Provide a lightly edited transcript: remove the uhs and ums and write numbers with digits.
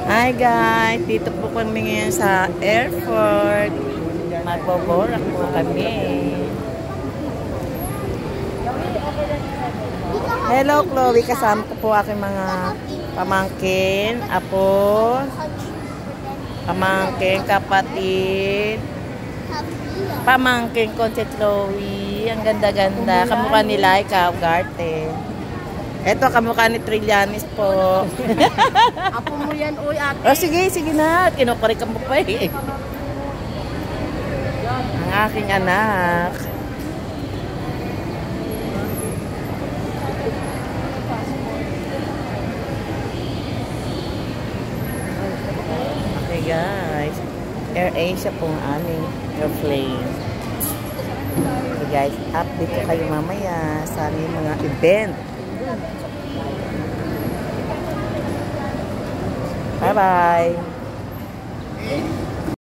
Hi guys, dito po kami ngayon sa airport. Magboborak po kami. Hello Chloe, kasama ko po aking mga pamangkin, apo, pamangkin, kapatid, pamangkin ko si Chloe. Ang ganda-ganda. Kamukha nila, ikaw, Garte. Eto, kamukha ni Trillanes po. Apo mo yan, uy, ate. Oh, sige na. Kinukurik mo pa eh. Ang aking anak. Okay guys. AirAsia pong aming airplane. Okay guys, update ko kayo mamaya sa aming mga event. Bye-bye.